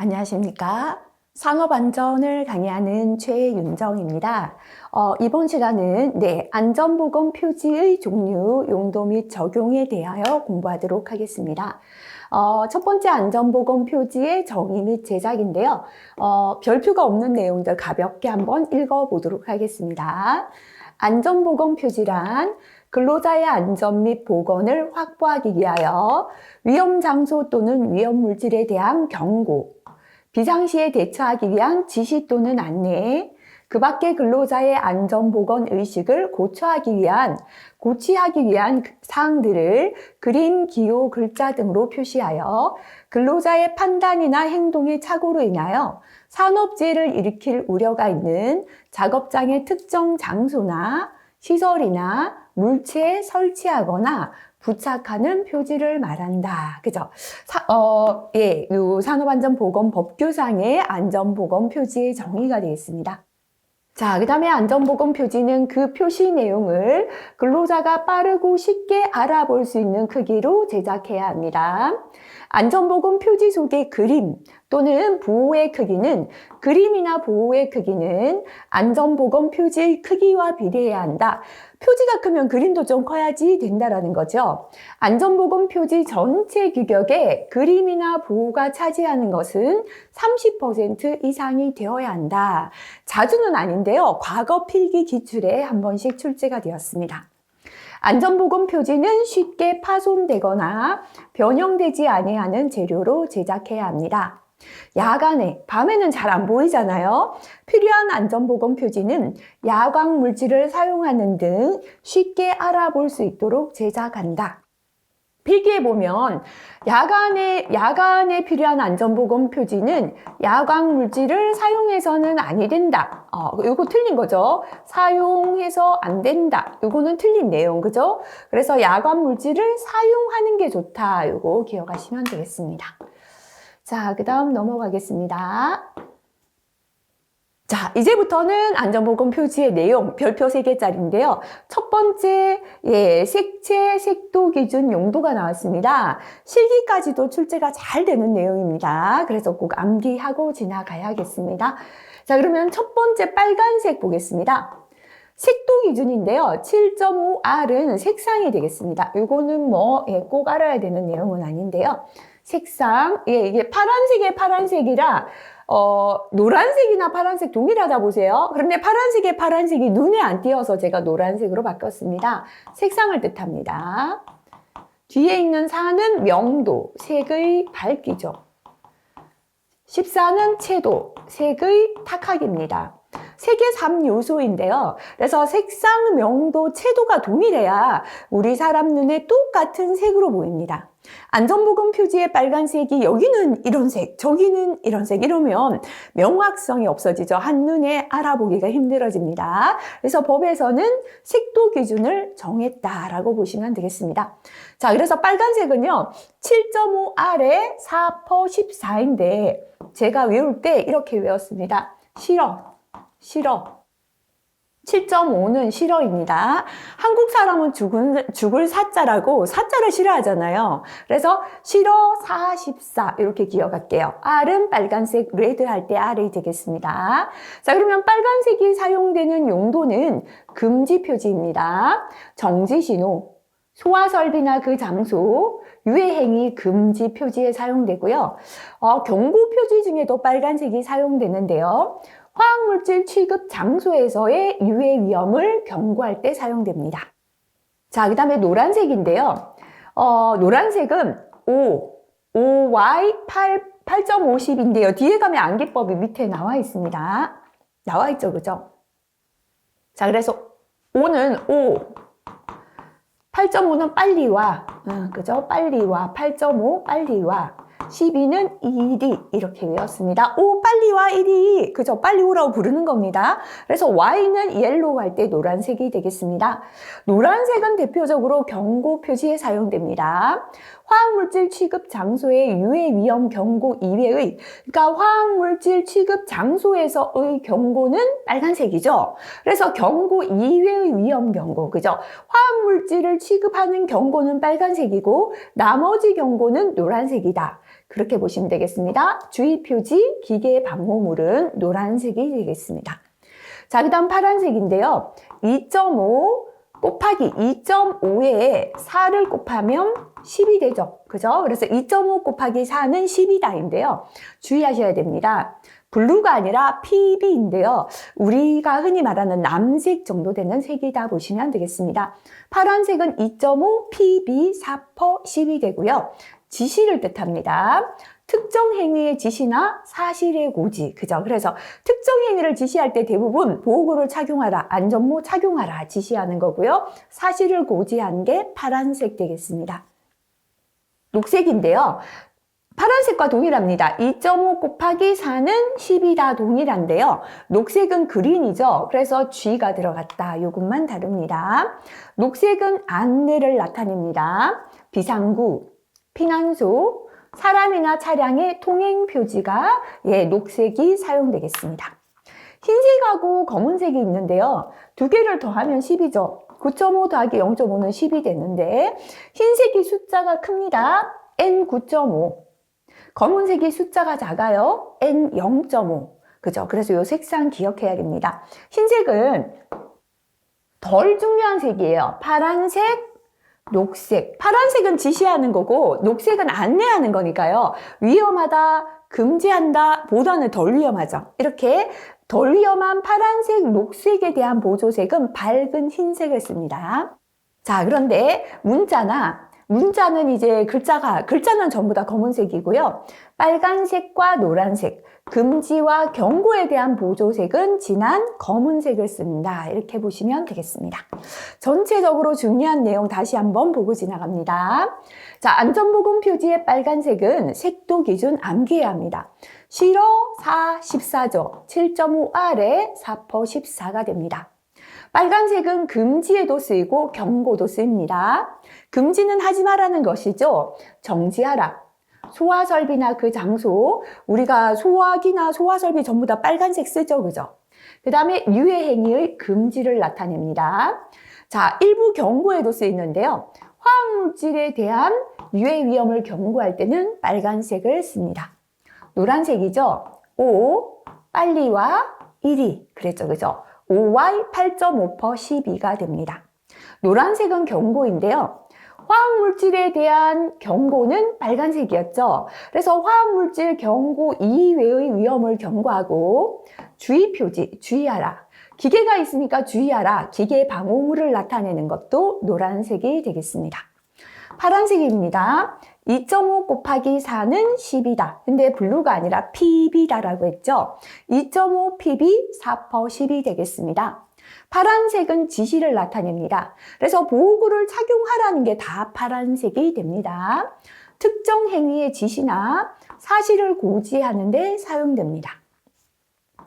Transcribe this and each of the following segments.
안녕하십니까? 산업안전을 강의하는 최윤정입니다. 이번 시간은 안전보건 표지의 종류, 용도 및 적용에 대하여 공부하도록 하겠습니다. 첫 번째 안전보건 표지의 정의 및 제작인데요. 별표가 없는 내용들 가볍게 한번 읽어보도록 하겠습니다. 안전보건 표지란 근로자의 안전 및 보건을 확보하기 위하여 위험 장소 또는 위험 물질에 대한 경고, 비상시에 대처하기 위한 지시 또는 안내, 그 밖의 근로자의 안전보건 의식을 고취하기 위한 사항들을 그림, 기호, 글자 등으로 표시하여 근로자의 판단이나 행동의 착오로 인하여 산업재해를 일으킬 우려가 있는 작업장의 특정 장소나 시설이나 물체에 설치하거나 부착하는 표지를 말한다. 그죠? 요 산업안전보건법규상의 안전보건 표지의 정의가 되어 있습니다. 자, 그 다음에 안전보건 표지는 그 표시 내용을 근로자가 빠르고 쉽게 알아볼 수 있는 크기로 제작해야 합니다. 안전보건 표지 속의 그림 또는 보호의 크기는 그림이나 보호의 크기는 안전보건 표지의 크기와 비례해야 한다. 표지가 크면 그림도 좀 커야지 된다라는 거죠. 안전보건 표지 전체 규격에 그림이나 보호가 차지하는 것은 30% 이상이 되어야 한다. 자주는 아닌데요. 과거 필기 기출에 한 번씩 출제가 되었습니다. 안전보건 표지는 쉽게 파손되거나 변형되지 아니하는 재료로 제작해야 합니다. 야간에, 밤에는 잘 안 보이잖아요. 필요한 안전보건 표지는 야광 물질을 사용하는 등 쉽게 알아볼 수 있도록 제작한다. 필기에 보면 야간에 필요한 안전보건 표지는 야광 물질을 사용해서는 아니 된다. 이거 틀린 거죠. 사용해서 안 된다. 이거는 틀린 내용, 그죠? 그래서 야광 물질을 사용하는 게 좋다. 이거 기억하시면 되겠습니다. 자, 그 다음 넘어가겠습니다. 자, 이제부터는 안전보건 표지의 내용, 별표 3개짜리인데요. 첫 번째, 색채, 색도 기준 용도가 나왔습니다. 실기까지도 출제가 잘 되는 내용입니다. 그래서 꼭 암기하고 지나가야겠습니다. 자, 그러면 첫 번째 빨간색 보겠습니다. 색도 기준인데요. 7.5R은 색상이 되겠습니다. 이거는 꼭 알아야 되는 내용은 아닌데요. 색상, 이게 파란색이라 노란색이나 파란색 동일하다 보세요. 그런데 파란색이 눈에 안 띄어서 제가 노란색으로 바꿨습니다. 색상을 뜻합니다. 뒤에 있는 4는 명도, 색의 밝기죠. 14는 채도, 색의 탁하기입니다. 색의 3요소인데요. 그래서 색상, 명도, 채도가 동일해야 우리 사람 눈에 똑같은 색으로 보입니다. 안전보건 표지의 빨간색이 여기는 이런 색, 저기는 이런 색 이러면 명확성이 없어지죠. 한눈에 알아보기가 힘들어집니다. 그래서 법에서는 색도 기준을 정했다라고 보시면 되겠습니다. 자, 그래서 빨간색은요. 7.5R에 4×14인데 제가 외울 때 이렇게 외웠습니다. 싫어. 7.5는 싫어입니다. 한국 사람은 죽을 사자라고 사자를 싫어하잖아요. 그래서 싫어 44 이렇게 기억할게요. R은 빨간색 레드 할 때 R이 되겠습니다. 자, 그러면 빨간색이 사용되는 용도는 금지 표지입니다. 정지 신호, 소화 설비나 그 장소, 유해 행위 금지 표지에 사용되고요. 경고 표지 중에도 빨간색이 사용되는데요. 화학물질 취급 장소에서의 유해 위험을 경고할 때 사용됩니다. 자, 그 다음에 노란색인데요. 노란색은 OY 8.50인데요. 뒤에 가면 암기법이 밑에 나와 있습니다. 나와 있죠, 그죠? 자, 그래서 O는 8.5는 빨리 와. 그죠? 빨리 와. 8.5 빨리 와. 12는 이리 이렇게 외웠습니다. 빨리 와 이리. 그죠? 빨리 오라고 부르는 겁니다. 그래서 Y는 옐로우 할 때 노란색이 되겠습니다. 노란색은 대표적으로 경고 표지에 사용됩니다. 화학물질 취급 장소의 유해 위험 경고 이외의, 그러니까 화학물질 취급 장소에서의 경고는 빨간색이죠. 그래서 경고 이외의 위험 경고, 그죠? 화학물질을 취급하는 경고는 빨간색이고 나머지 경고는 노란색이다. 그렇게 보시면 되겠습니다. 주의 표지 기계 방호물은 노란색이 되겠습니다. 자, 그 다음 파란색인데요. 2.5 곱하기 2.5에 4를 곱하면 10이 되죠. 그죠? 그래서 2.5 곱하기 4는 10이다인데요. 주의하셔야 됩니다. 블루가 아니라 PB인데요. 우리가 흔히 말하는 남색 정도 되는 색이다 보시면 되겠습니다. 파란색은 2.5 PB 4퍼 10이 되고요. 지시를 뜻합니다. 특정 행위의 지시나 사실의 고지, 그죠? 그래서 특정 행위를 지시할 때 대부분 보호구를 착용하라, 안전모 착용하라 지시하는 거고요. 사실을 고지한 게 파란색 되겠습니다. 녹색인데요. 파란색과 동일합니다. 2.5 곱하기 4는 10이다 동일한데요. 녹색은 그린이죠. 그래서 G가 들어갔다. 요것만 다릅니다. 녹색은 안내를 나타냅니다. 비상구, 피난소, 사람이나 차량의 통행 표지가 녹색이 사용되겠습니다. 흰색하고 검은색이 있는데요. 두 개를 더하면 10이죠. 9.5 더하기 0.5는 10이 되는데 흰색이 숫자가 큽니다. N9.5. 검은색이 숫자가 작아요. N0.5. 그죠? 그래서 이 색상 기억해야 됩니다. 흰색은 덜 중요한 색이에요. 파란색, 녹색. 파란색은 지시하는 거고 녹색은 안내하는 거니까요. 위험하다, 금지한다 보다는 덜 위험하죠. 이렇게 덜 위험한 파란색, 녹색에 대한 보조색은 밝은 흰색을 씁니다. 자, 그런데 문자는 이제 글자는 전부 다 검은색이고요. 빨간색과 노란색, 금지와 경고에 대한 보조색은 진한 검은색을 씁니다. 이렇게 보시면 되겠습니다. 전체적으로 중요한 내용 다시 한번 보고 지나갑니다. 자, 안전보건 표지의 빨간색은 색도 기준 암기해야 합니다. 실어 4, 14죠. 7.5R에 4퍼 14가 됩니다. 빨간색은 금지에도 쓰이고 경고도 쓰입니다. 금지는 하지 말라는 것이죠. 정지하라. 소화설비나 그 장소, 우리가 소화기나 소화설비 전부 다 빨간색 쓰죠. 그죠? 그 다음에 유해행위의 금지를 나타냅니다. 자, 일부 경고에도 쓰이는데요. 화학물질에 대한 유해 위험을 경고할 때는 빨간색을 씁니다. 노란색이죠. 5, 빨리와 1이 그랬죠. 그죠? 5Y 8.5% 12가 됩니다. 노란색은 경고인데요. 화학물질에 대한 경고는 빨간색이었죠. 그래서 화학물질 경고 이외의 위험을 경고하고 주의 표지, 주의하라. 기계가 있으니까 주의하라. 기계 방호물을 나타내는 것도 노란색이 되겠습니다. 파란색입니다. 2.5 곱하기 4는 10이다. 근데 블루가 아니라 PB다라고 했죠. 2.5 PB 4퍼 10이 되겠습니다. 파란색은 지시를 나타냅니다. 그래서 보호구를 착용하라는 게 다 파란색이 됩니다. 특정 행위의 지시나 사실을 고지하는 데 사용됩니다.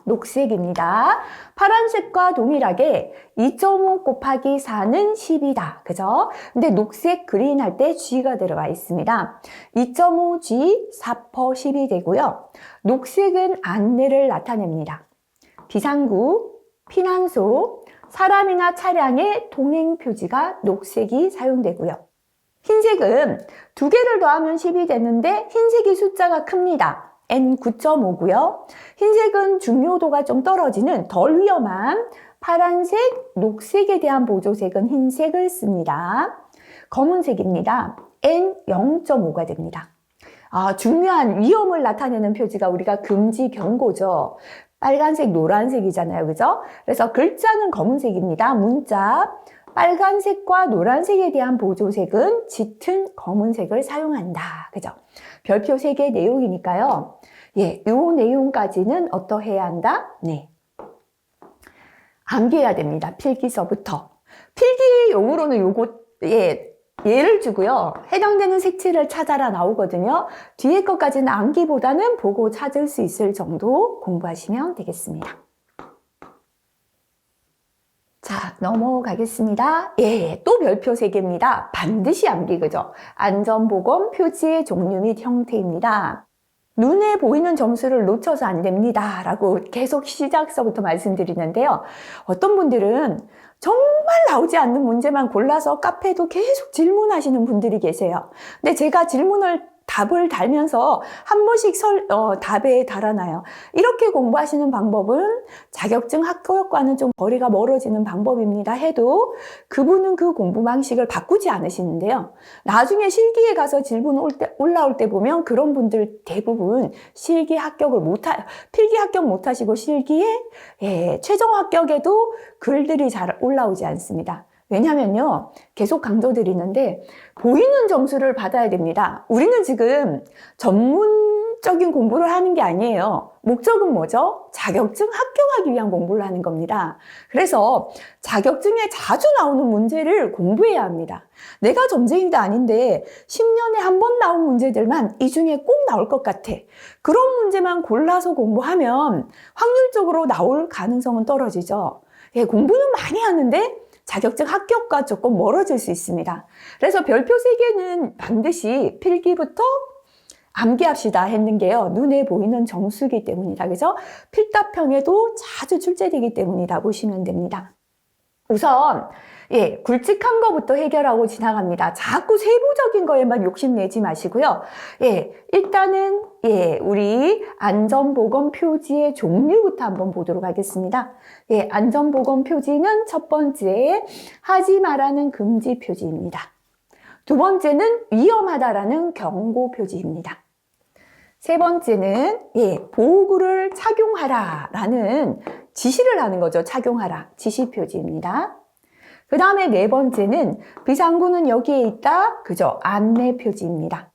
녹색입니다. 파란색과 동일하게 2.5 곱하기 4는 10이다. 그죠? 근데 녹색 그린 할 때 G가 들어가 있습니다. 2.5G 4퍼 10이 되고요. 녹색은 안내를 나타냅니다. 비상구, 피난소, 사람이나 차량의 동행 표지가 녹색이 사용되고요. 흰색은 두 개를 더하면 10이 되는데 흰색이 숫자가 큽니다. N9.5고요. 흰색은 중요도가 좀 떨어지는 덜 위험한 파란색, 녹색에 대한 보조색은 흰색을 씁니다. 검은색입니다. N0.5가 됩니다. 중요한 위험을 나타내는 표지가 우리가 금지 경고죠. 빨간색, 노란색이잖아요. 그죠? 그래서 글자는 검은색입니다. 문자. 빨간색과 노란색에 대한 보조색은 짙은 검은색을 사용한다. 그죠? 별표 3개 내용이니까요. 이 내용까지는 어떠해야 한다? 네. 암기해야 됩니다. 필기서부터. 필기용으로는 예를 주고요. 해당되는 색칠을 찾아라 나오거든요. 뒤에 것까지는 암기보다는 보고 찾을 수 있을 정도 공부하시면 되겠습니다. 자, 넘어가겠습니다. 또 별표 3개입니다. 반드시 암기, 그죠? 안전보건 표지의 종류 및 형태입니다. 눈에 보이는 점수를 놓쳐서 안 됩니다. 라고 계속 시작서부터 말씀드리는데요. 어떤 분들은 정말 나오지 않는 문제만 골라서 카페에도 계속 질문하시는 분들이 계세요. 근데 제가 질문을 답을 달면서 한 번씩 답에 달아놔요. 이렇게 공부하시는 방법은 자격증 합격과는 좀 거리가 멀어지는 방법입니다 해도 그분은 그 공부 방식을 바꾸지 않으시는데요. 나중에 실기에 가서 질문 올라올 때 보면 그런 분들 대부분 필기 합격 못하시고 실기에 최종 합격에도 글들이 잘 올라오지 않습니다. 왜냐면요, 계속 강조드리는데 보이는 점수를 받아야 됩니다. 우리는 지금 전문적인 공부를 하는 게 아니에요. 목적은 뭐죠? 자격증 합격하기 위한 공부를 하는 겁니다. 그래서 자격증에 자주 나오는 문제를 공부해야 합니다. 내가 점쟁이도 아닌데 10년에 한 번 나온 문제들만 이 중에 꼭 나올 것 같아. 그런 문제만 골라서 공부하면 확률적으로 나올 가능성은 떨어지죠. 공부는 많이 하는데 자격증 합격과 조금 멀어질 수 있습니다. 그래서 별표 3개는 반드시 필기부터 암기합시다 했는 게요. 눈에 보이는 점수이기 때문이다. 그래서 필답형에도 자주 출제되기 때문이다 보시면 됩니다. 우선 굵직한 거부터 해결하고 지나갑니다. 자꾸 세부적인 거에만 욕심내지 마시고요. 일단은 우리 안전보건 표지의 종류부터 한번 보도록 하겠습니다. 안전보건 표지는 첫 번째 하지 말라는 금지 표지입니다. 두 번째는 위험하다라는 경고 표지입니다. 세 번째는 보호구를 착용하라라는 지시를 하는 거죠. 착용하라 지시 표지입니다. 그 다음에 네 번째는 비상구는 여기에 있다. 그죠? 안내 표지입니다.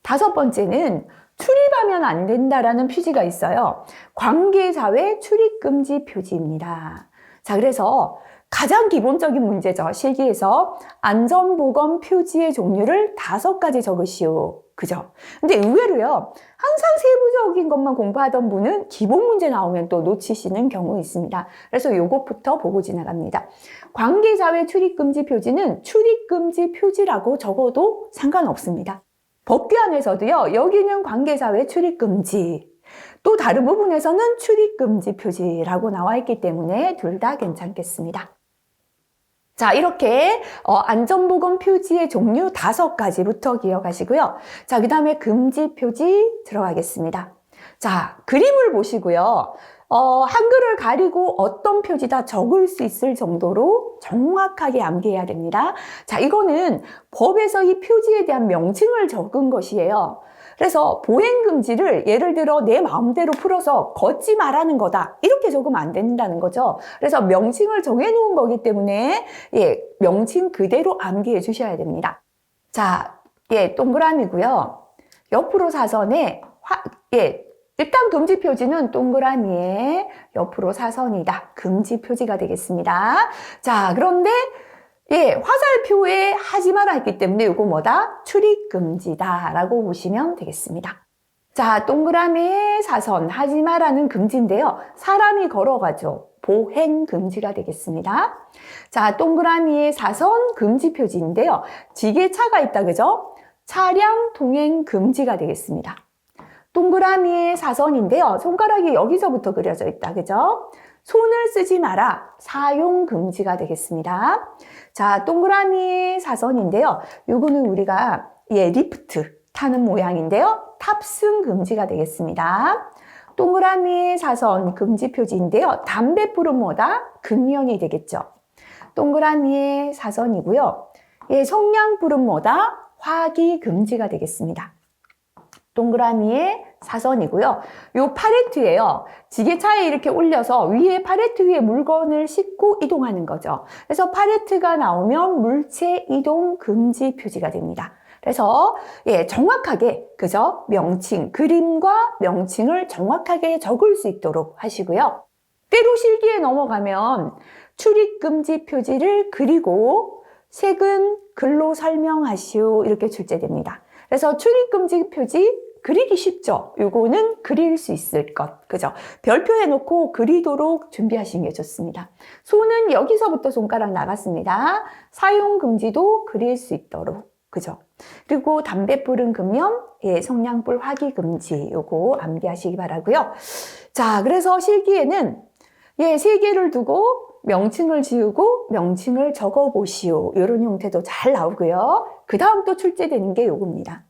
다섯 번째는 출입하면 안 된다라는 표지가 있어요. 관계사회 출입금지 표지입니다. 자, 그래서 가장 기본적인 문제죠. 실기에서 안전보건 표지의 종류를 5가지 적으시오. 그죠? 근데 의외로요, 항상 세부적인 것만 공부하던 분은 기본 문제 나오면 또 놓치시는 경우 있습니다. 그래서 요것부터 보고 지나갑니다. 관계사회 출입금지 표지는 출입금지 표지라고 적어도 상관없습니다. 법규안에서도요, 여기는 관계사회 출입금지, 또 다른 부분에서는 출입금지 표지라고 나와 있기 때문에 둘 다 괜찮겠습니다. 자, 이렇게 안전보건 표지의 종류 5가지부터 기억하시고요. 자, 그 다음에 금지 표지 들어가겠습니다. 자, 그림을 보시고요. 한글을 가리고 어떤 표지다 적을 수 있을 정도로 정확하게 암기해야 됩니다. 자, 이거는 법에서 이 표지에 대한 명칭을 적은 것이에요. 그래서 보행금지를 예를 들어 내 마음대로 풀어서 걷지 말라는 거다. 이렇게 적으면 안 된다는 거죠. 그래서 명칭을 정해놓은 거기 때문에 명칭 그대로 암기해 주셔야 됩니다. 자, 동그라미고요. 옆으로 사선에 일단 금지 표지는 동그라미에 옆으로 사선이다. 금지 표지가 되겠습니다. 자, 그런데 화살표에 하지 마라 했기 때문에 이거 뭐다? 출입금지다 라고 보시면 되겠습니다. 자, 동그라미에 사선 하지 마라는 금지인데요. 사람이 걸어가죠. 보행금지가 되겠습니다. 자, 동그라미에 사선 금지 표지인데요. 지게차가 있다, 그죠? 차량 통행 금지가 되겠습니다. 동그라미에 사선인데요. 손가락이 여기서부터 그려져 있다, 그죠? 손을 쓰지 마라. 사용 금지가 되겠습니다. 자, 동그라미 사선인데요. 요거는 우리가 리프트 타는 모양인데요. 탑승 금지가 되겠습니다. 동그라미 사선 금지 표지인데요. 담뱃불은 뭐다? 금연이 되겠죠. 동그라미의 사선이고요. 성냥불은 뭐다? 화기 금지가 되겠습니다. 동그라미의 사선이고요. 요 팔레트예요. 지게차에 이렇게 올려서 위에 팔레트 위에 물건을 싣고 이동하는 거죠. 그래서 팔레트가 나오면 물체 이동 금지 표지가 됩니다. 그래서 정확하게 그죠? 명칭, 그림과 명칭을 정확하게 적을 수 있도록 하시고요. 때로 실기에 넘어가면 출입금지 표지를 그리고 색은 글로 설명하시오 이렇게 출제됩니다. 그래서 출입금지 표지 그리기 쉽죠? 요거는 그릴 수 있을 것, 그죠? 별표 해놓고 그리도록 준비하시는 게 좋습니다. 손은 여기서부터 손가락 나갔습니다. 사용 금지도 그릴 수 있도록, 그죠? 그리고 담뱃불은 금연, 성냥불 화기 금지, 요거 암기하시기 바라고요. 자, 그래서 실기에는 3개를 두고 명칭을 지우고 명칭을 적어보시오. 이런 형태도 잘 나오고요. 그 다음 또 출제되는 게 요겁니다.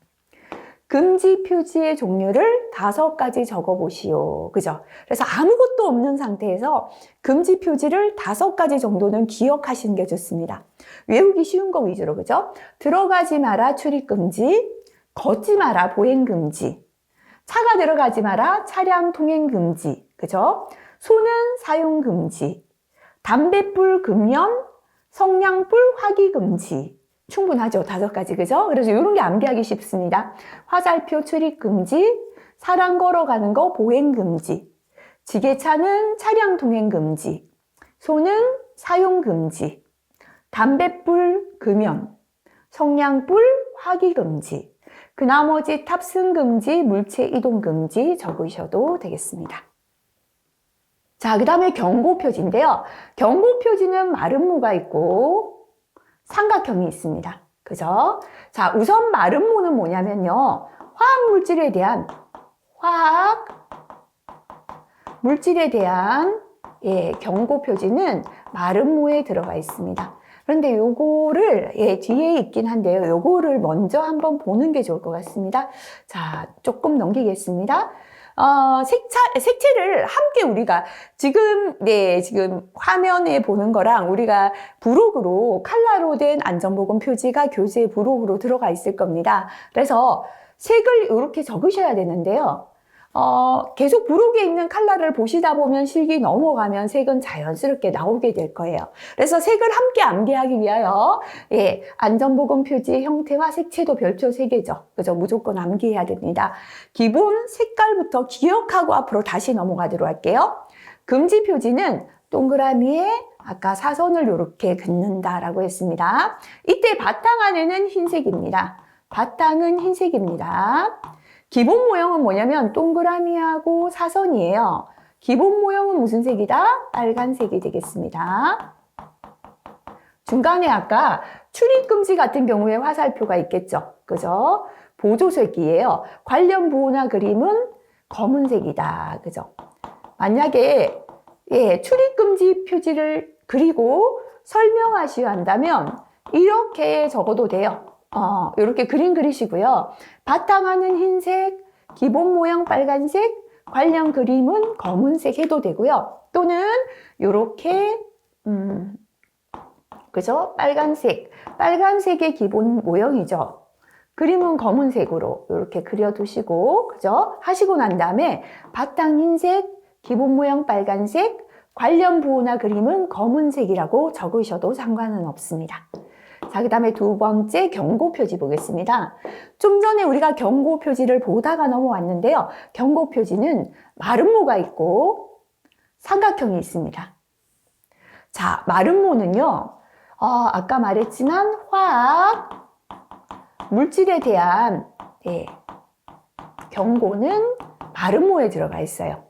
금지 표지의 종류를 5가지 적어보시오. 그죠? 그래서 아무것도 없는 상태에서 금지 표지를 5가지 정도는 기억하시는 게 좋습니다. 외우기 쉬운 거 위주로, 그죠? 들어가지 마라 출입금지, 걷지 마라 보행금지, 차가 들어가지 마라 차량 통행금지, 그죠? 손은 사용금지, 담뱃불 금연, 성냥불 화기금지. 충분하죠? 5가지, 그죠? 그래서 이런 게 암기하기 쉽습니다. 화살표 출입금지, 사람 걸어가는 거 보행금지, 지게차는 차량 통행금지, 손은 사용금지, 담뱃불 금연, 성냥불 화기금지, 그 나머지 탑승금지, 물체 이동금지 적으셔도 되겠습니다. 자, 그 다음에 경고표지인데요. 경고표지는 마름모가 있고 삼각형이 있습니다. 그죠? 자, 우선 마름모는 뭐냐면요. 화학 물질에 대한 경고 표지는 마름모에 들어가 있습니다. 그런데 요거를 뒤에 있긴 한데요. 요거를 먼저 한번 보는 게 좋을 것 같습니다. 자, 조금 넘기겠습니다. 색채를 함께 우리가 지금 화면에 보는 거랑 우리가 부록으로 컬러로 된 안전보건 표지가 교재 부록으로 들어가 있을 겁니다. 그래서 색을 이렇게 적으셔야 되는데요. 계속 부록에 있는 컬러를 보시다 보면 실기 넘어가면 색은 자연스럽게 나오게 될 거예요. 그래서 색을 함께 암기하기 위하여 안전보건 표지의 형태와 색채도 별표 3개죠. 그죠? 무조건 암기해야 됩니다. 기본 색깔부터 기억하고 앞으로 다시 넘어가도록 할게요. 금지 표지는 동그라미에 아까 사선을 이렇게 긋는다라고 했습니다. 이때 바탕 안에는 흰색입니다. 바탕은 흰색입니다. 기본 모형은 뭐냐면 동그라미하고 사선이에요. 기본 모형은 무슨 색이다? 빨간색이 되겠습니다. 중간에 아까 출입금지 같은 경우에 화살표가 있겠죠. 그죠? 보조색이에요. 관련 부호나 그림은 검은색이다. 그죠? 만약에 출입금지 표지를 그리고 설명하셔야 한다면 이렇게 적어도 돼요. 이렇게 그림 그리시고요. 바탕화는 흰색, 기본 모양 빨간색, 관련 그림은 검은색 해도 되고요. 또는 이렇게 그죠? 빨간색의 기본 모형이죠. 그림은 검은색으로 이렇게 그려두시고, 그죠? 하시고 난 다음에 바탕 흰색, 기본 모양 빨간색, 관련 부호나 그림은 검은색이라고 적으셔도 상관은 없습니다. 자, 그 다음에 2번째 경고표지 보겠습니다. 좀 전에 우리가 경고표지를 보다가 넘어왔는데요. 경고표지는 마름모가 있고 삼각형이 있습니다. 자, 마름모는요, 아까 말했지만 화학 물질에 대한 경고는 마름모에 들어가 있어요.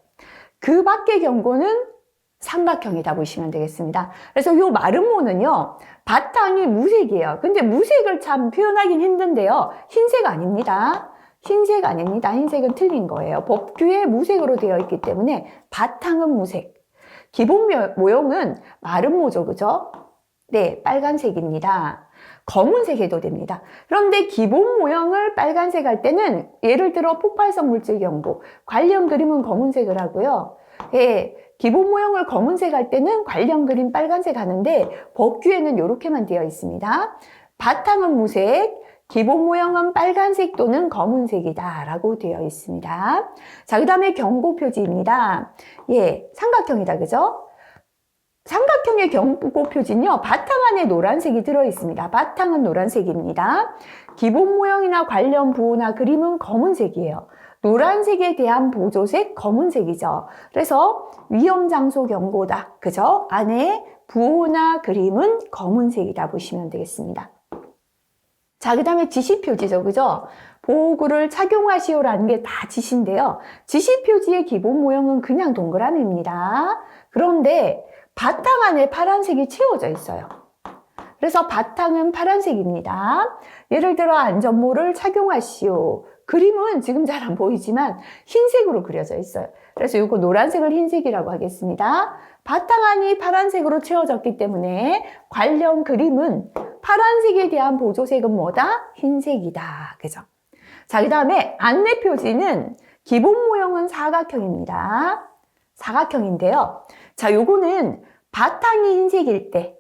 그 밖의 경고는 삼각형이다 보시면 되겠습니다. 그래서 이 마름모는요, 바탕이 무색이에요. 근데 무색을 참 표현하긴 힘든데요. 흰색 아닙니다. 흰색 아닙니다. 흰색은 틀린 거예요. 법규에 무색으로 되어 있기 때문에 바탕은 무색. 기본 모형은 마름모죠. 그죠? 네, 빨간색입니다. 검은색 해도 됩니다. 그런데 기본 모형을 빨간색 할 때는 예를 들어 폭발성 물질 경고, 관련 그림은 검은색을 하고요. 기본 모형을 검은색 할 때는 관련 그림 빨간색 하는데 법규에는 이렇게만 되어 있습니다. 바탕은 무색, 기본 모형은 빨간색 또는 검은색이다 라고 되어 있습니다. 자, 그 다음에 경고 표지입니다. 삼각형이다, 그죠? 삼각형의 경고 표지는요, 바탕 안에 노란색이 들어 있습니다. 바탕은 노란색입니다. 기본 모형이나 관련 부호나 그림은 검은색이에요. 노란색에 대한 보조색 검은색이죠. 그래서 위험 장소 경고다. 그죠? 안에 부호나 그림은 검은색이다 보시면 되겠습니다. 자, 그 다음에 지시표지죠. 그죠? 보호구를 착용하시오라는 게 다 지시인데요. 지시표지의 기본 모형은 그냥 동그라미입니다. 그런데 바탕 안에 파란색이 채워져 있어요. 그래서 바탕은 파란색입니다. 예를 들어 안전모를 착용하시오. 그림은 지금 잘 안 보이지만 흰색으로 그려져 있어요. 그래서 이거 노란색을 흰색이라고 하겠습니다. 바탕안이 파란색으로 채워졌기 때문에 관련 그림은 파란색에 대한 보조색은 뭐다? 흰색이다. 그죠? 자, 그 다음에 안내 표지는 기본 모형은 사각형입니다. 사각형인데요. 자, 요거는 바탕이 흰색일 때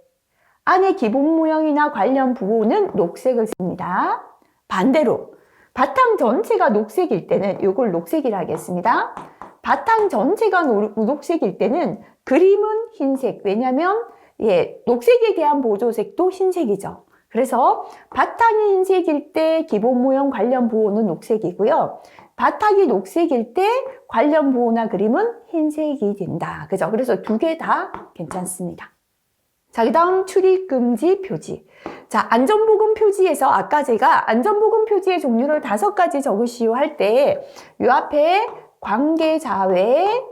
안에 기본 모형이나 관련 부호는 녹색을 씁니다. 반대로 바탕 전체가 녹색일 때는 이걸 녹색이라 하겠습니다. 바탕 전체가 녹색일 때는 그림은 흰색. 왜냐하면 녹색에 대한 보조색도 흰색이죠. 그래서 바탕이 흰색일 때 기본 모형 관련 부호는 녹색이고요. 바탕이 녹색일 때 관련 부호나 그림은 흰색이 된다. 그죠? 그래서 두 개 다 괜찮습니다. 자, 그 다음 출입금지 표지. 자, 안전보건 표지에서 아까 제가 안전보건 표지의 종류를 5가지 적으시오 할 때 이 앞에 관계자외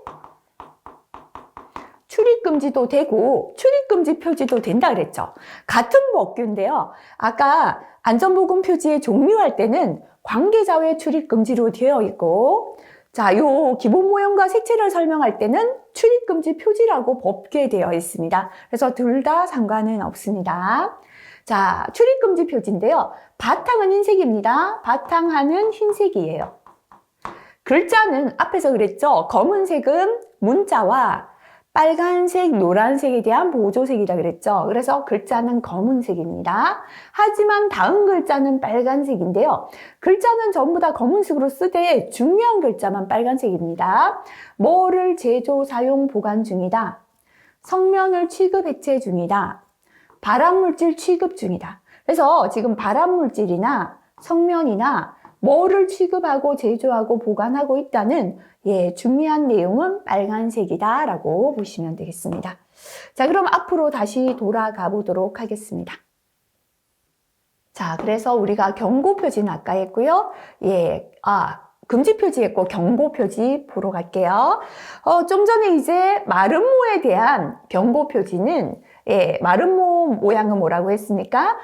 출입금지도 되고 출입금지 표지도 된다 그랬죠. 같은 법규인데요. 아까 안전보건 표지의 종류할 때는 관계자외 출입금지로 되어 있고, 자, 요 기본 모형과 색채를 설명할 때는 출입금지 표지라고 법규에 되어 있습니다. 그래서 둘 다 상관은 없습니다. 자, 출입금지 표지인데요. 바탕은 흰색입니다. 바탕하는 흰색이에요. 글자는 앞에서 그랬죠. 검은색은 문자와 빨간색, 노란색에 대한 보조색이라 그랬죠. 그래서 글자는 검은색입니다. 하지만 다음 글자는 빨간색인데요. 글자는 전부 다 검은색으로 쓰되 중요한 글자만 빨간색입니다. 뭐를 제조, 사용, 보관 중이다. 성면을 취급, 해체 중이다. 발암물질 취급 중이다. 그래서 지금 발암물질이나 성면이나 뭐를 취급하고 제조하고 보관하고 있다는 중요한 내용은 빨간색이다 라고 보시면 되겠습니다. 자, 그럼 앞으로 다시 돌아가 보도록 하겠습니다. 자, 그래서 우리가 경고 표지는 아까 했고요. 금지 표지 했고 경고 표지 보러 갈게요. 좀 전에 이제 마름모에 대한 경고 표지는 마름모 모양은 뭐라고 했습니까?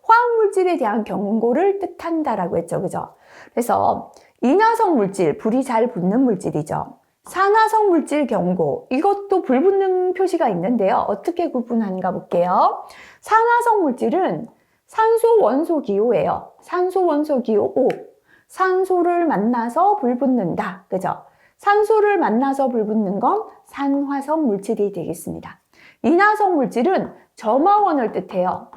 화학물질에 대한 경고를 뜻한다라고 했죠. 그죠? 그래서 인화성 물질, 불이 잘 붙는 물질이죠. 산화성 물질 경고, 이것도 불 붙는 표시가 있는데요. 어떻게 구분하는가 볼게요. 산화성 물질은 산소 원소 기호예요. 산소 원소 기호 O. 산소를 만나서 불 붙는다. 그죠? 산소를 만나서 불 붙는 건 산화성 물질이 되겠습니다. 인화성 물질은 점화원을 뜻해요.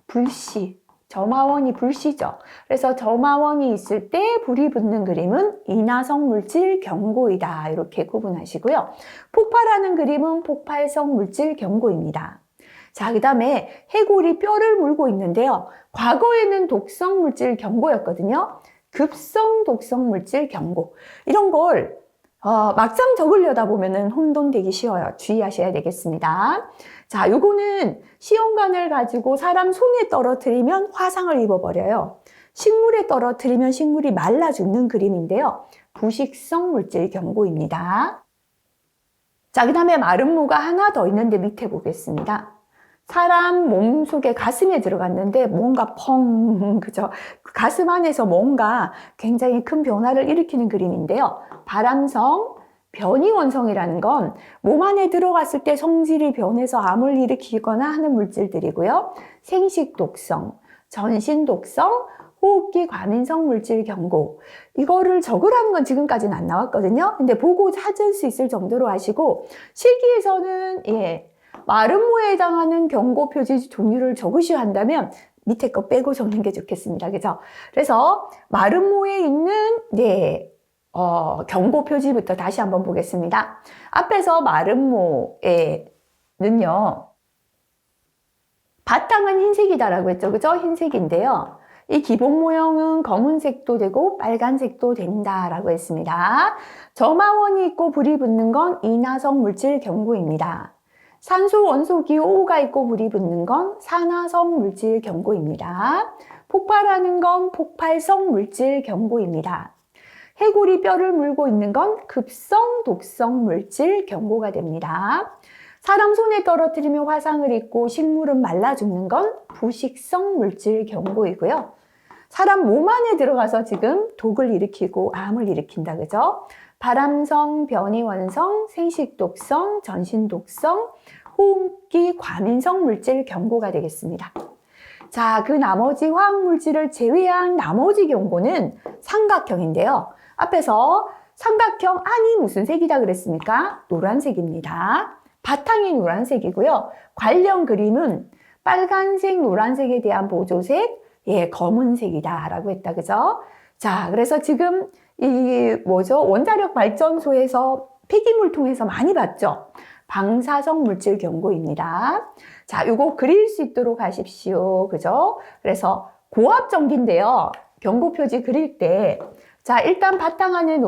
불씨. 점화원이 불씨죠. 그래서 점화원이 있을 때 불이 붙는 그림은 인화성 물질 경고이다. 이렇게 구분하시고요. 폭발하는 그림은 폭발성 물질 경고입니다. 자, 그 다음에 해골이 뼈를 물고 있는데요. 과거에는 독성 물질 경고였거든요. 급성 독성 물질 경고. 이런 걸 막상 적으려다 보면은 혼돈되기 쉬워요. 주의하셔야 되겠습니다. 자, 요거는 시험관을 가지고 사람 손에 떨어뜨리면 화상을 입어버려요. 식물에 떨어뜨리면 식물이 말라 죽는 그림인데요. 부식성 물질 경고입니다. 자, 그 다음에 마름모가 하나 더 있는데 밑에 보겠습니다. 사람 몸속에 가슴에 들어갔는데 뭔가 그죠? 가슴 안에서 뭔가 굉장히 큰 변화를 일으키는 그림인데요. 발암성, 변이원성이라는 건 몸 안에 들어갔을 때 성질이 변해서 암을 일으키거나 하는 물질들이고요. 생식독성, 전신독성, 호흡기 과민성 물질 경고. 이거를 적으라는 건 지금까지는 안 나왔거든요. 근데 보고 찾을 수 있을 정도로 하시고, 실기에서는 마름모에 해당하는 경고 표지 종류를 적으셔야 한다면 밑에 거 빼고 적는 게 좋겠습니다. 그죠? 그래서 마름모에 있는 경고 표지부터 다시 한번 보겠습니다. 앞에서 마름모에는요, 바탕은 흰색이다라고 했죠. 그죠? 흰색인데요. 이 기본 모형은 검은색도 되고 빨간색도 된다라고 했습니다. 점화원이 있고 불이 붙는 건 인화성 물질 경고입니다. 산소 원소 기호 O가 있고 불이 붙는 건 산화성 물질 경고입니다. 폭발하는 건 폭발성 물질 경고입니다. 해골이 뼈를 물고 있는 건 급성 독성 물질 경고가 됩니다. 사람 손에 떨어뜨리며 화상을 입고 식물은 말라 죽는 건 부식성 물질 경고이고요. 사람 몸 안에 들어가서 지금 독을 일으키고 암을 일으킨다. 그죠? 발암성, 변이원성, 생식독성, 전신독성, 호흡기 과민성 물질 경고가 되겠습니다. 자, 그 나머지 화학물질을 제외한 나머지 경고는 삼각형인데요. 앞에서 삼각형 안이 무슨 색이다 그랬습니까? 노란색입니다. 바탕이 노란색이고요. 관련 그림은 빨간색, 노란색에 대한 보조색, 예, 검은색이다 라고 했다. 그죠? 자, 그래서 지금 원자력 발전소에서 폐기물 통해서 많이 봤죠? 방사성 물질 경고입니다. 자, 요거 그릴 수 있도록 하십시오. 그죠? 그래서 고압 전기인데요. 경고 표지 그릴 때, 자, 일단 바탕 안에,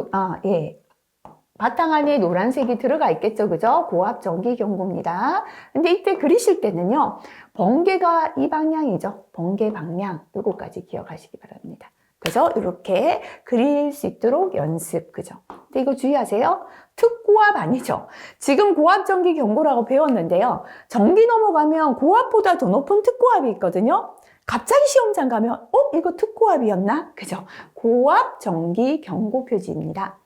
바탕 안에 노란색이 들어가 있겠죠. 그죠? 고압 전기 경고입니다. 근데 이때 그리실 때는요, 번개가 이 방향이죠. 번개 방향. 요거까지 기억하시기 바랍니다. 그죠? 이렇게 그릴 수 있도록 연습. 그죠? 근데 이거 주의하세요. 특고압 아니죠. 지금 고압 전기 경고라고 배웠는데요. 전기 넘어가면 고압보다 더 높은 특고압이 있거든요. 갑자기 시험장 가면 이거 특고압이었나? 그죠? 고압 전기 경고 표지입니다.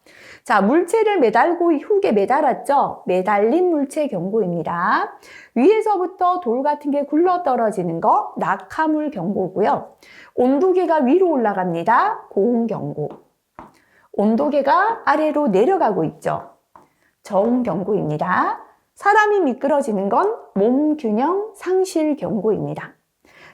자, 물체를 매달고 훅에 매달았죠? 매달린 물체 경고입니다. 위에서부터 돌 같은 게 굴러 떨어지는 거 낙하물 경고고요. 온도계가 위로 올라갑니다. 고온 경고. 온도계가 아래로 내려가고 있죠. 저온 경고입니다. 사람이 미끄러지는 건 몸 균형 상실 경고입니다.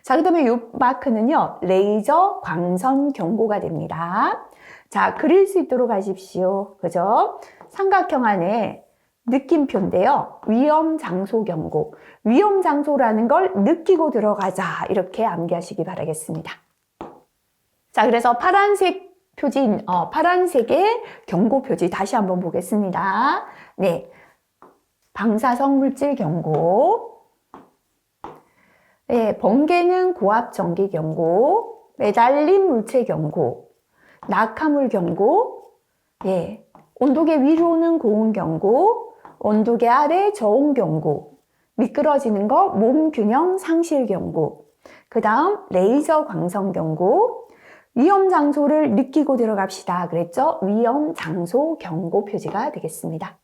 자, 그 다음에 이 마크는요, 레이저 광선 경고가 됩니다. 자, 그릴 수 있도록 하십시오. 그죠? 삼각형 안에 느낌표인데요. 위험 장소 경고. 위험 장소라는 걸 느끼고 들어가자. 이렇게 암기하시기 바라겠습니다. 자, 그래서 파란색 표지인, 파란색의 경고 표지 다시 한번 보겠습니다. 네. 방사성 물질 경고. 네, 번개는 고압 전기 경고, 매달린 물체 경고, 낙하물 경고, 예, 온도계 위로는 고온 경고, 온도계 아래 저온 경고, 미끄러지는 거 몸 균형 상실 경고, 그 다음 레이저 광선 경고, 위험 장소를 느끼고 들어갑시다. 그랬죠? 위험 장소 경고 표지가 되겠습니다.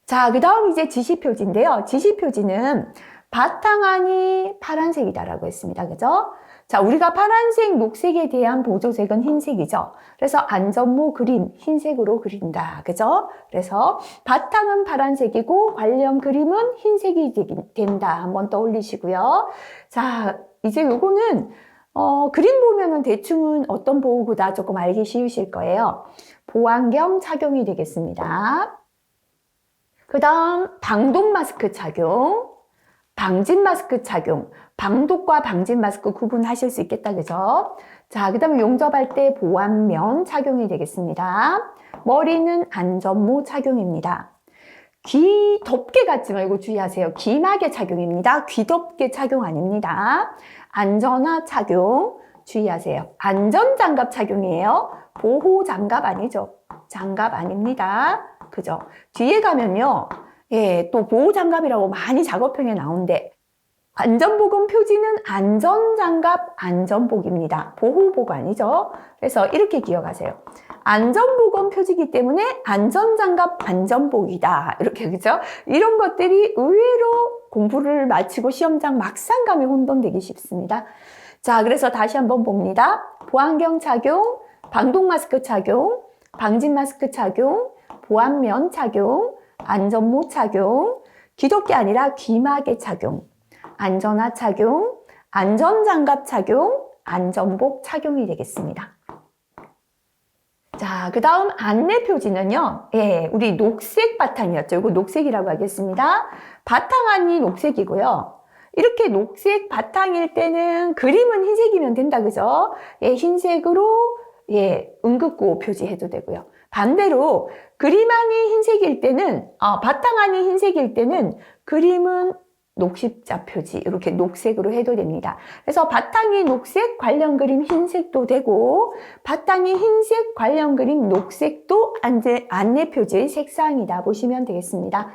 자, 그 다음 이제 지시 표지인데요. 지시 표지는 바탕안이 파란색이다라고 했습니다. 그죠? 자, 우리가 파란색, 녹색에 대한 보조색은 흰색이죠. 그래서 안전모 그림, 흰색으로 그린다. 그죠? 그래서 바탕은 파란색이고 관련 그림은 흰색이 된다. 한번 떠올리시고요. 자, 이제 요거는 그림 보면은 대충은 어떤 보호구다 조금 알기 쉬우실 거예요. 보안경 착용이 되겠습니다. 그 다음 방독 마스크 착용. 방진 마스크 착용. 방독과 방진 마스크 구분하실 수 있겠다. 그죠? 자, 그 다음에 용접할 때 보안면 착용이 되겠습니다. 머리는 안전모 착용입니다. 귀 덮개 같지 말고 주의하세요. 귀마개 착용입니다. 귀 덮개 착용 아닙니다. 안전화 착용 주의하세요. 안전장갑 착용이에요. 보호장갑 아니죠. 장갑 아닙니다. 그죠? 뒤에 가면요. 예, 또 보호장갑이라고 많이 작업형에 나오는데 안전복은 표지는 안전장갑, 안전복입니다. 보호복 아니죠? 그래서 이렇게 기억하세요. 안전복은 표지이기 때문에 안전장갑, 안전복이다. 이렇게, 그죠? 이런 것들이 의외로 공부를 마치고 시험장 막상 가면 혼돈되기 쉽습니다. 자, 그래서 다시 한번 봅니다. 보안경 착용, 방독 마스크 착용, 방진 마스크 착용, 보안면 착용, 안전모 착용, 귀덮개 아니라 귀마개 착용, 안전화 착용, 안전장갑 착용, 안전복 착용이 되겠습니다. 자, 그 다음 안내 표지는요, 예, 우리 녹색 바탕이었죠. 이거 녹색이라고 하겠습니다. 바탕안이 녹색이고요. 이렇게 녹색 바탕일 때는 그림은 흰색이면 된다, 그죠? 예, 흰색으로, 예, 응급구호 표지해도 되고요. 반대로 그림안이 흰색일 때는, 바탕안이 흰색일 때는 그림은 녹십자 표지, 이렇게 녹색으로 해도 됩니다. 그래서 바탕이 녹색, 관련 그림 흰색도 되고, 바탕이 흰색, 관련 그림 녹색도 안내 표지의 색상이다 보시면 되겠습니다.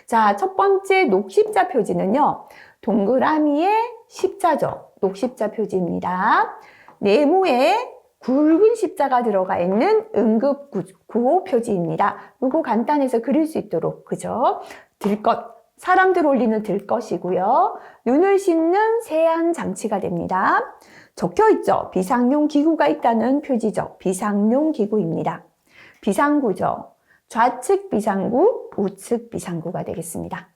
자, 첫 번째 녹십자 표지는요, 동그라미의 십자죠. 녹십자 표지입니다. 네모에 굵은 십자가 들어가 있는 응급구호 표지입니다. 이거 간단해서 그릴 수 있도록, 그죠? 들것, 사람들 올리는 들것이고요. 눈을 씻는 세안 장치가 됩니다. 적혀있죠. 비상용 기구가 있다는 표지죠. 비상용 기구입니다. 비상구죠. 좌측 비상구, 우측 비상구가 되겠습니다.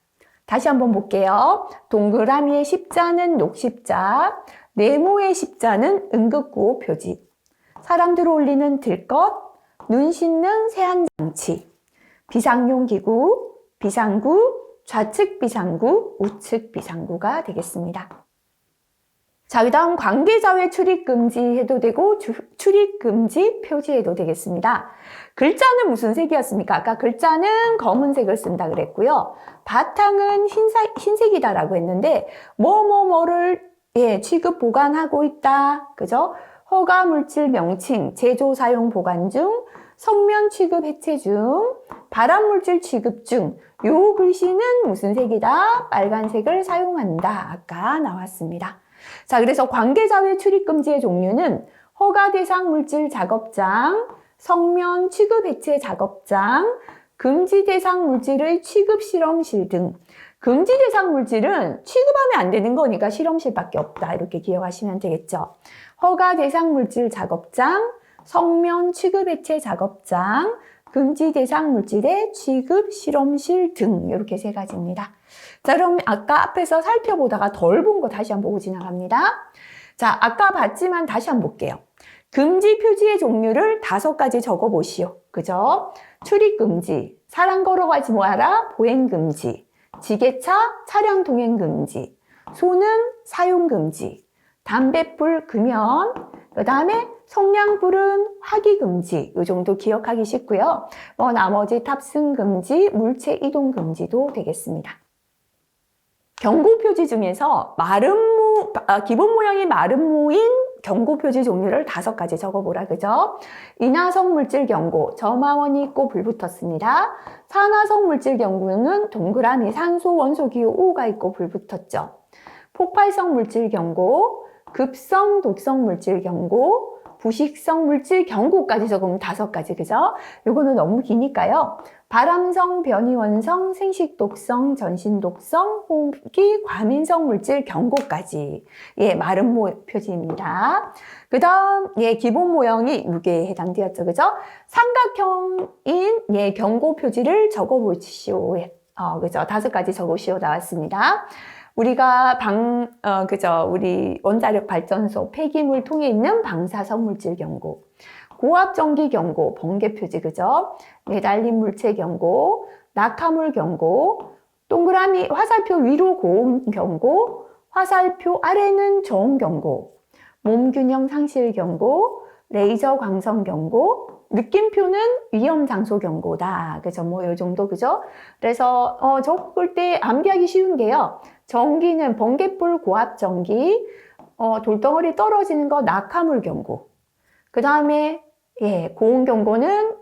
다시 한번 볼게요. 동그라미의 십자는 녹십자, 네모의 십자는 응급구호 표지. 사람들 올리는 들것, 눈 씻는 세안 장치, 비상용 기구, 비상구, 좌측 비상구, 우측 비상구가 되겠습니다. 자, 그 다음 관계자 외 출입 금지 해도 되고 출입 금지 표지해도 되겠습니다. 글자는 무슨 색이었습니까? 아까 글자는 검은색을 쓴다 그랬고요. 바탕은 흰색이다라고 했는데 뭐를 취급 보관하고 있다. 그죠? 허가 물질 명칭, 제조 사용 보관 중, 성면 취급 해체 중, 발암 물질 취급 중. 요 글씨는 무슨 색이다? 빨간색을 사용한다. 아까 나왔습니다. 자, 그래서 관계자 외 출입 금지의 종류는 허가 대상 물질 작업장, 성면 취급 해체 작업장, 금지 대상 물질의 취급 실험실 등. 금지 대상 물질은 취급하면 안 되는 거니까 실험실밖에 없다. 이렇게 기억하시면 되겠죠. 허가 대상 물질 작업장, 성면 취급 해체 작업장, 금지 대상 물질의 취급 실험실 등. 이렇게 세 가지입니다. 자, 그럼 아까 앞에서 살펴보다가 덜 본 거 다시 한번 보고 지나갑니다. 자, 아까 봤지만 다시 한번 볼게요. 금지 표지의 종류를 5가지 적어보시오. 그죠? 출입금지, 사람 걸어가지 마라, 보행금지, 지게차, 차량 동행금지, 손은 사용금지, 담뱃불 금연, 그 다음에 성냥불은 화기금지, 이 정도 기억하기 쉽고요. 나머지 탑승금지, 물체 이동금지도 되겠습니다. 경고표지 중에서 기본 모양이 마른 모인 경고표지 종류를 5가지 적어보라, 그죠? 인화성 물질 경고, 점화원이 있고 불 붙었습니다. 산화성 물질 경고는 동그라미 산소 원소 기호 O가 있고 불 붙었죠. 폭발성 물질 경고, 급성 독성 물질 경고, 부식성 물질 경고까지 적으면 5가지, 그죠? 요거는 너무 기니까요. 발암성, 변이원성, 생식독성, 전신독성, 호흡기, 과민성 물질 경고까지. 마른 표지입니다. 그 다음, 기본 모형이 무게에 해당되었죠, 그죠? 삼각형인, 경고 표지를 적어보시오. 그죠? 5가지 적으시오 나왔습니다. 우리가 우리 원자력 발전소 폐기물 통에 있는 방사성 물질 경고, 고압전기 경고, 번개 표지, 그죠? 매달린 물체 경고, 낙하물 경고, 동그라미 화살표 위로 고온 경고, 화살표 아래는 저온 경고, 몸균형 상실 경고, 레이저 광선 경고, 느낌표는 위험 장소 경고다. 그죠? 요 정도, 그죠? 그래서, 적을 때 암기하기 쉬운 게요. 전기는 번개불 고압 전기, 돌덩어리 떨어지는 거 낙하물 경고. 그 다음에, 고온 경고는,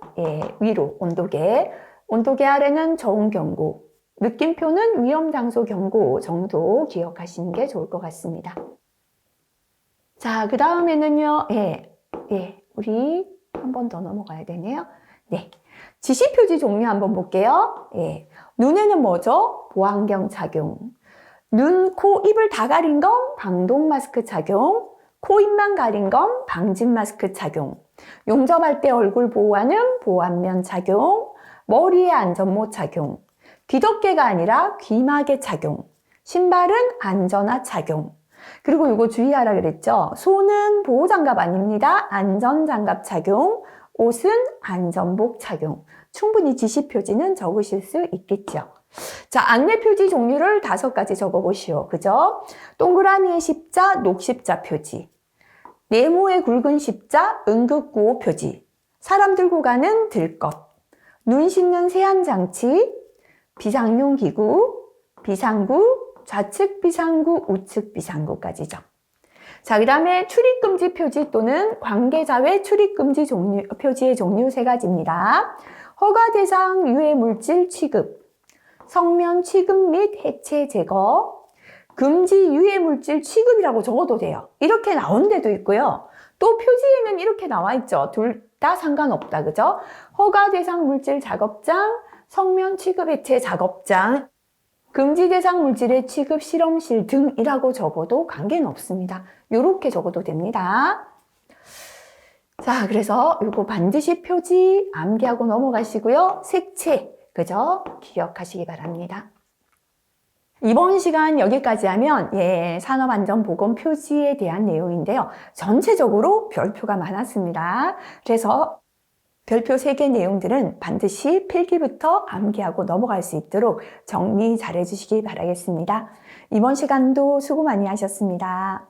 위로, 온도계. 온도계 아래는 저온 경고. 느낌표는 위험 장소 경고 정도 기억하시는 게 좋을 것 같습니다. 자, 그 다음에는요, 우리 한 번 더 넘어가야 되네요. 지시표지 종류 한번 볼게요. 눈에는 뭐죠? 보안경 착용. 눈, 코, 입을 다 가린 건 방독 마스크 착용. 코, 입만 가린 건 방진 마스크 착용. 용접할 때 얼굴 보호하는 보안면 착용. 머리에 안전모 착용. 귀덮개가 아니라 귀마개 착용. 신발은 안전화 착용. 그리고 이거 주의하라 그랬죠? 손은 보호장갑 아닙니다. 안전장갑 착용. 옷은 안전복 착용. 충분히 지시표지는 적으실 수 있겠죠. 자, 안내표지 종류를 5가지 적어보시오. 그죠? 동그라미의 십자, 녹십자 표지. 네모의 굵은 십자, 응급구호 표지. 사람 들고 가는 들것. 눈 씻는 세안장치. 비상용 기구. 비상구. 좌측 비상구, 우측 비상구까지죠. 자, 그 다음에 출입금지 표지 또는 관계자 외 출입금지 표지의 종류 3가지입니다. 허가 대상 유해 물질 취급, 성면 취급 및 해체 제거, 금지 유해 물질 취급이라고 적어도 돼요. 이렇게 나온 데도 있고요. 또 표지에는 이렇게 나와 있죠. 둘 다 상관없다, 그죠? 허가 대상 물질 작업장, 성면 취급 해체 작업장. 금지 대상 물질의 취급 실험실 등이라고 적어도 관계는 없습니다. 이렇게 적어도 됩니다. 자, 그래서 이거 반드시 표지 암기하고 넘어가시고요. 색채, 그죠? 기억하시기 바랍니다. 이번 시간 여기까지 하면 산업안전보건 표지에 대한 내용인데요. 전체적으로 별표가 많았습니다. 그래서 별표 3개 내용들은 반드시 필기부터 암기하고 넘어갈 수 있도록 정리 잘 해주시기 바라겠습니다. 이번 시간도 수고 많이 하셨습니다.